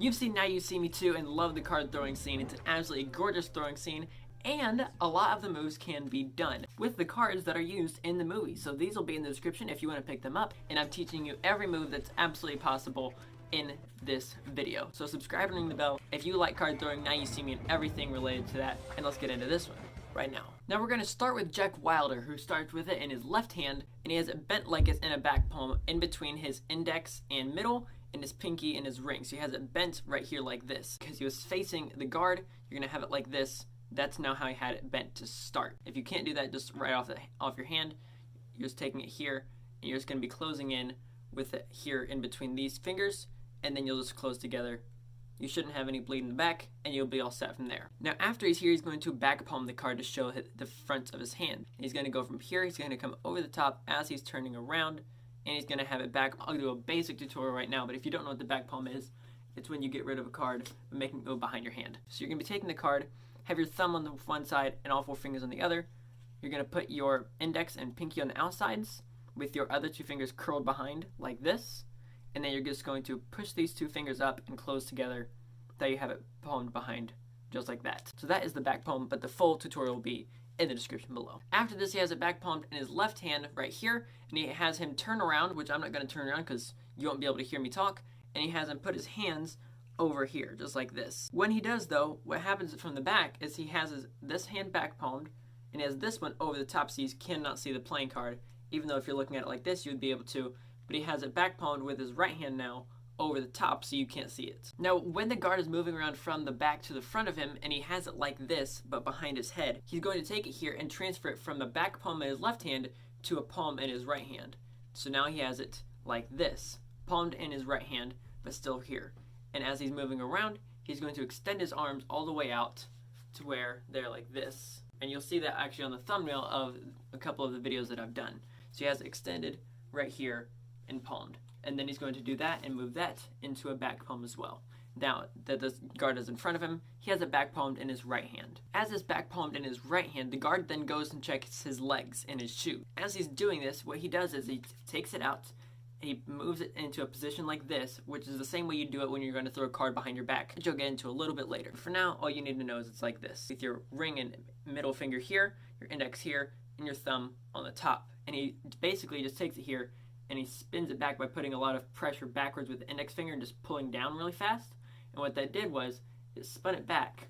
You've seen Now You See Me Too and love the card throwing scene. It's an absolutely gorgeous throwing scene, and a lot of the moves can be done with the cards that are used in the movie. So these will be in the description if you want to pick them up, and I'm teaching you every move that's absolutely possible in this video. So subscribe and ring the bell if you like card throwing, Now You See Me, and everything related to that. And let's get into this one right now. Now we're going to start with Jack Wilder, who starts with it in his left hand, and he has it bent like it's in a back palm in between his index and middle, and his pinky and his ring. So he has it bent right here like this. Because he was facing the guard, you're going to have it like this. That's now how he had it bent to start. If you can't do that just right off your hand, you're just taking it here, and you're just going to be closing in with it here in between these fingers, and then you'll just close together. You shouldn't have any bleed in the back, and you'll be all set from there. Now after he's here, he's going to back palm the card to show the front of his hand. He's going to go from here, he's going to come over the top as he's turning around, and he's going to have it back. I'll do a basic tutorial right now, but if you don't know what the back palm is, it's when you get rid of a card and make it go behind your hand. So you're going to be taking the card, have your thumb on the one side and all 4 fingers on the other. You're going to put your index and pinky on the outsides with your other 2 fingers curled behind like this. And then you're just going to push these 2 fingers up and close together. There you have it palmed behind, just like that. So that is the back palm, but the full tutorial will be in the description below. After this, he has it back palmed in his left hand right here, and he has him turn around, which I'm not going to turn around because you won't be able to hear me talk, and he has him put his hands over here, just like this. When he does though, what happens from the back is he has this hand back palmed, and he has this one over the top so you cannot see the playing card, even though if you're looking at it like this, you would be able to. But he has it back palmed with his right hand now over the top so you can't see it. Now when the guard is moving around from the back to the front of him and he has it like this but behind his head, he's going to take it here and transfer it from the back palm in his left hand to a palm in his right hand. So now he has it like this, palmed in his right hand but still here. And as he's moving around, he's going to extend his arms all the way out to where they're like this. And you'll see that actually on the thumbnail of a couple of the videos that I've done. So he has it extended right here and palmed, and then he's going to do that and move that into a back palm as well. Now that the guard is in front of him, he has it back palmed in his right hand. As it's back palmed in his right hand, the guard then goes and checks his legs and his shoe. As he's doing this, what he does is he takes it out, he moves it into a position like this, which is the same way you do it when you're going to throw a card behind your back, which you'll get into a little bit later. For now, all you need to know is it's like this, with your ring and middle finger here, your index here, and your thumb on the top. And he basically just takes it here and he spins it back by putting a lot of pressure backwards with the index finger and just pulling down really fast. And what that did was it spun it back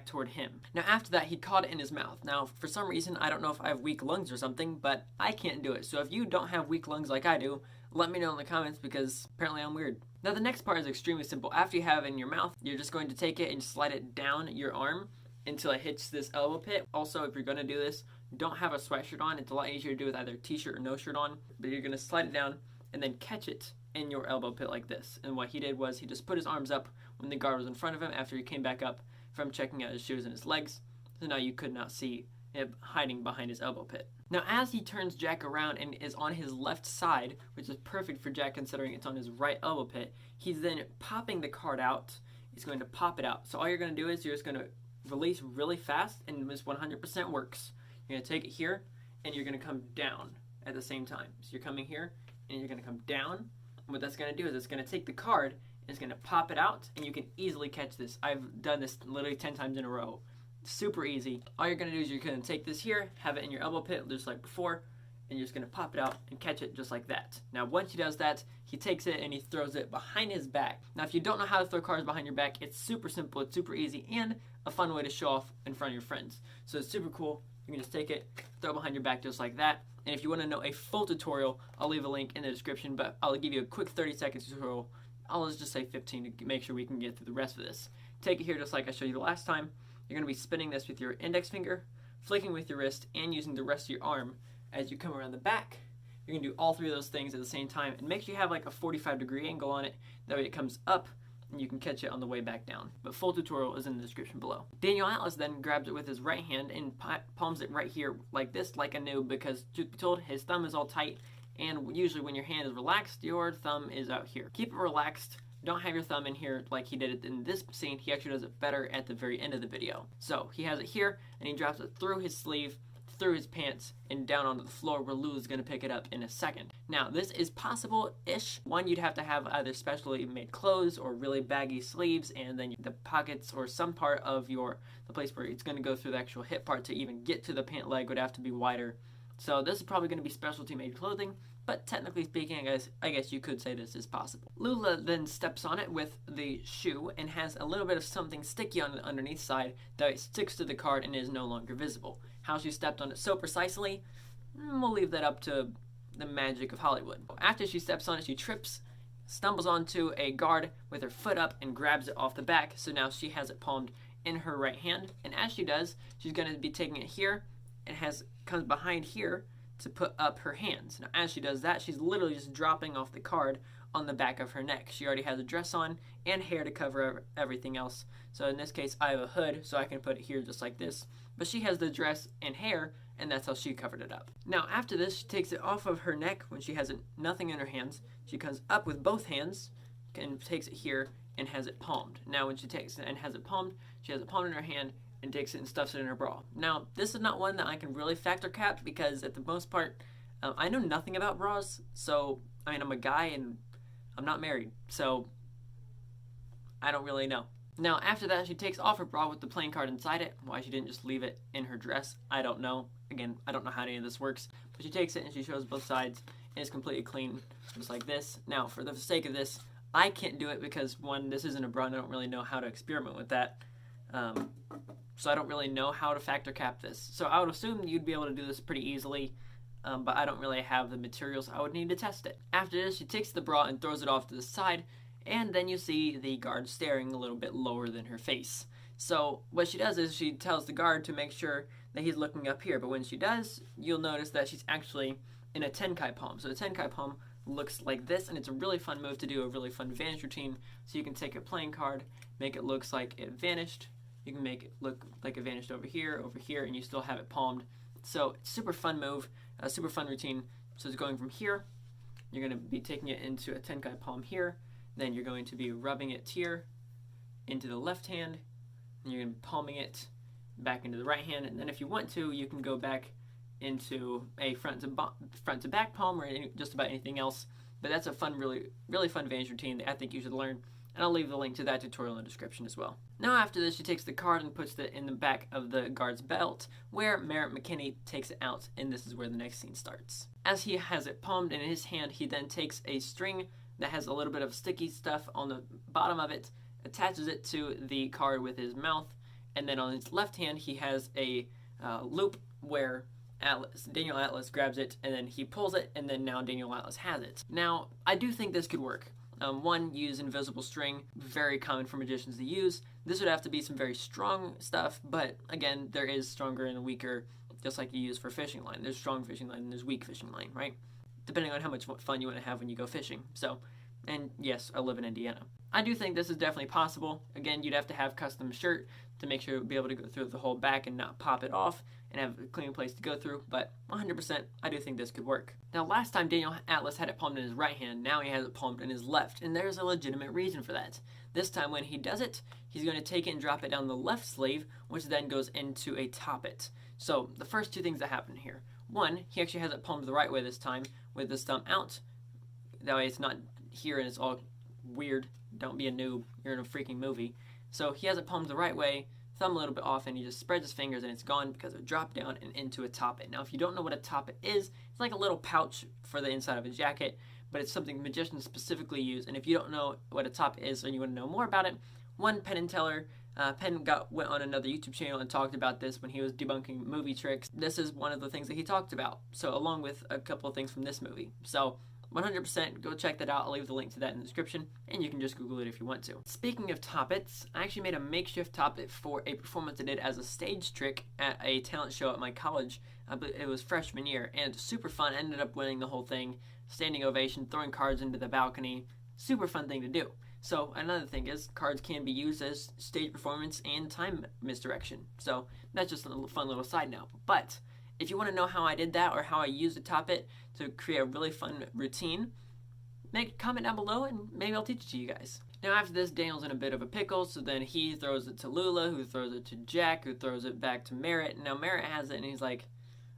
toward him. Now after that, he caught it in his mouth. Now for some reason, I don't know if I have weak lungs or something, but I can't do it. So if you don't have weak lungs like I do, let me know in the comments because apparently I'm weird. Now the next part is extremely simple. After you have it in your mouth, you're just going to take it and slide it down your arm until it hits this elbow pit. Also, if you're going to do this, don't have a sweatshirt on. It's a lot easier to do with either a t-shirt or no shirt on. But you're going to slide it down and then catch it in your elbow pit like this. And what he did was he just put his arms up when the guard was in front of him after he came back up from checking out his shoes and his legs. So now you could not see him hiding behind his elbow pit. Now as he turns Jack around and is on his left side, which is perfect for Jack considering it's on his right elbow pit, he's then popping the card out. He's going to pop it out. So all you're going to do is you're just going to release really fast, and this 100% works. You're going to take it here, and you're going to come down at the same time. So you're coming here, and you're going to come down. And what that's going to do is it's going to take the card, and it's going to pop it out, and you can easily catch this. I've done this literally 10 times in a row. Super easy. All you're going to do is you're going to take this here, have it in your elbow pit just like before, and you're just going to pop it out and catch it just like that. Now once he does that, he takes it and he throws it behind his back. Now if you don't know how to throw cards behind your back, it's super simple, it's super easy, and a fun way to show off in front of your friends. So it's super cool. You can just take it, throw it behind your back just like that. And if you want to know a full tutorial, I'll leave a link in the description, but I'll give you a quick 30-second tutorial. I'll just say 15 to make sure we can get through the rest of this. Take it here just like I showed you the last time. You're going to be spinning this with your index finger, flicking with your wrist, and using the rest of your arm as you come around the back. You're going to do all 3 of those things at the same time, and make sure you have like a 45-degree angle on it. That way it comes up, and you can catch it on the way back down. But full tutorial is in the description below. Daniel Atlas then grabs it with his right hand and palms it right here like this, like a noob, because truth be told, his thumb is all tight, and usually when your hand is relaxed, your thumb is out here. Keep it relaxed. Don't have your thumb in here like he did it in this scene. He actually does it better at the very end of the video. So he has it here, and he drops it through his sleeve, through his pants and down onto the floor where Lula's going to pick it up in a second. Now, this is possible-ish. One, you'd have to have either specially made clothes or really baggy sleeves, and then the pockets or some part of the place where it's going to go through the actual hip part to even get to the pant leg would have to be wider. So this is probably going to be specialty made clothing, but technically speaking, I guess you could say this is possible. Lula then steps on it with the shoe and has a little bit of something sticky on the underneath side that it sticks to the card and is no longer visible. How she stepped on it so precisely, we'll leave that up to the magic of Hollywood. After she steps on it, she trips, stumbles onto a guard with her foot up and grabs it off the back, so now she has it palmed in her right hand, and as she does, she's going to be taking it here and comes behind here to put up her hands. Now as she does that, she's literally just dropping off the card on the back of her neck. She already has a dress on and hair to cover everything else. So in this case, I have a hood, so I can put it here just like this. But she has the dress and hair, and that's how she covered it up. Now after this, she takes it off of her neck when she has nothing in her hands. She comes up with both hands and takes it here and has it palmed. Now when she takes it and has it palmed, she has it palmed in her hand and takes it and stuffs it in her bra. Now, this is not one that I can really factor cap because at the most part, I know nothing about bras. So, I mean, I'm a guy and I'm not married. So, I don't really know. Now, after that, she takes off her bra with the playing card inside it. Why she didn't just leave it in her dress, I don't know. Again, I don't know how any of this works. But she takes it and she shows both sides and it's completely clean, just like this. Now, for the sake of this, I can't do it because, one, this isn't a bra and I don't really know how to experiment with that. So I don't really know how to factor cap this. So I would assume you'd be able to do this pretty easily, but I don't really have the materials I would need to test it. After this, she takes the bra and throws it off to the side, and then you see the guard staring a little bit lower than her face. So what she does is she tells the guard to make sure that he's looking up here, but when she does, you'll notice that she's actually in a Tenkai palm. So a Tenkai palm looks like this, and it's a really fun move to do, a really fun Vanish routine. So you can take a playing card, make it look like it vanished. You can make it look like it vanished over here, and you still have it palmed. So, super fun move, a super fun routine. So it's going from here, you're going to be taking it into a Tenkai palm here, then you're going to be rubbing it here into the left hand, and you're going to be palming it back into the right hand, and then if you want to, you can go back into a front to back palm or just about anything else. But that's a fun, really fun Vanish routine that I think you should learn. And I'll leave the link to that tutorial in the description as well. Now after this, she takes the card and puts it in the back of the guard's belt, where Merritt McKinney takes it out, and this is where the next scene starts. As he has it palmed in his hand, he then takes a string that has a little bit of sticky stuff on the bottom of it, attaches it to the card with his mouth, and then on his left hand, he has a loop where Daniel Atlas grabs it, and then he pulls it, and then now Daniel Atlas has it. Now, I do think this could work. One, use invisible string, very common for magicians to use. This would have to be some very strong stuff, but again, there is stronger and weaker, just like you use for fishing line. There's strong fishing line and there's weak fishing line, right? Depending on how much fun you want to have when you go fishing. So, and yes, I live in Indiana. I do think this is definitely possible. Again, you'd have to have custom shirt to make sure it would be able to go through the whole back and not pop it off and have a clean place to go through, but 100% I do think this could work. Now last time Daniel Atlas had it palmed in his right hand, now he has it palmed in his left, and there's a legitimate reason for that. This time when he does it, he's going to take it and drop it down the left sleeve, which then goes into a Topit. So the first two things that happen here. One, he actually has it palmed the right way this time with the thumb out. That way it's not here and it's all weird. Don't be a noob, you're in a freaking movie. So he has it palmed the right way, thumb a little bit off, and he just spreads his fingers and it's gone because it dropped down and into a Topit. Now if you don't know what a Topit is, it's like a little pouch for the inside of a jacket, but it's something magicians specifically use. And if you don't know what a Topit is and you want to know more about it, one Penn and Teller, Penn went on another YouTube channel and talked about this when he was debunking movie tricks. This is one of the things that he talked about, so along with a couple of things from this movie. So 100% go check that out. I'll leave the link to that in the description, and you can just Google it if you want to. Speaking of Topits, I actually made a makeshift Topit for a performance I did as a stage trick at a talent show at my college. It was freshman year, and super fun. I ended up winning the whole thing. Standing ovation, throwing cards into the balcony. Super fun thing to do. So another thing is cards can be used as stage performance and time misdirection. So that's just a fun little side note. But if you want to know how I did that or how I used a Topit to create a really fun routine, make a comment down below and maybe I'll teach it to you guys. Now after this, Daniel's in a bit of a pickle, so then he throws it to Lula, who throws it to Jack, who throws it back to Merritt. Now Merritt has it and he's like,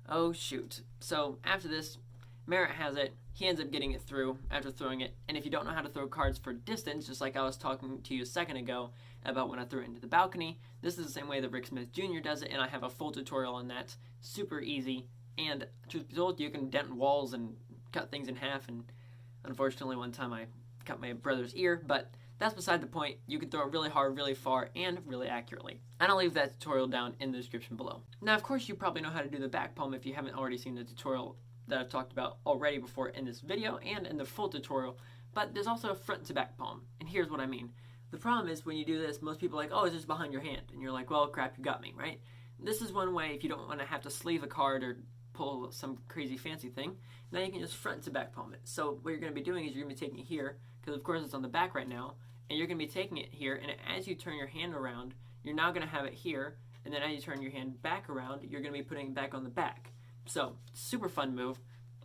Oh shoot. So after this, Merritt has it. He ends up getting it through after throwing it. And if you don't know how to throw cards for distance, just like I was talking to you a second ago about when I threw it into the balcony, this is the same way that Rick Smith Jr. does it, and I have a full tutorial on that. Super easy. And truth be told, you can dent walls and cut things in half. And unfortunately, one time I cut my brother's ear, but that's beside the point. You can throw it really hard, really far, and really accurately. And I'll leave that tutorial down in the description below. Now, of course, you probably know how to do the back palm if you haven't already seen the tutorial that I've talked about already before in this video and in the full tutorial, but there's also a front to back palm, and here's what I mean. The problem is when you do this, most people are like, oh, it's just behind your hand, and you're like, well, crap, you got me, right? This is one way if you don't want to have to sleeve a card or pull some crazy fancy thing. Now you can just front to back palm it. So what you're going to be doing is you're going to be taking it here, because of course it's on the back right now, and you're going to be taking it here, and as you turn your hand around, you're now going to have it here, and then as you turn your hand back around, you're going to be putting it back on the back. So, super fun move,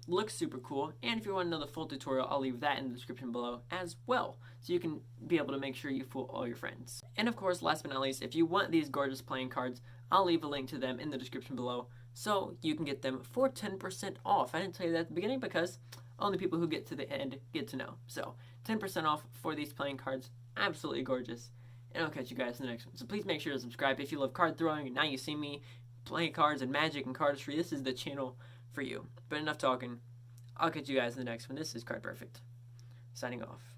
looks super cool, and if you want to know the full tutorial, I'll leave that in the description below as well, so you can be able to make sure you fool all your friends. And of course, last but not least, if you want these gorgeous playing cards, I'll leave a link to them in the description below, so you can get them for 10% off. I didn't tell you that at the beginning because only people who get to the end get to know. So, 10% off for these playing cards, absolutely gorgeous. And I'll catch you guys in the next one. So please make sure to subscribe if you love card throwing, and now you see me playing cards and magic and cardistry. This is the channel for you. But enough talking. I'll catch you guys in the next one. This is Card Perfect, signing off.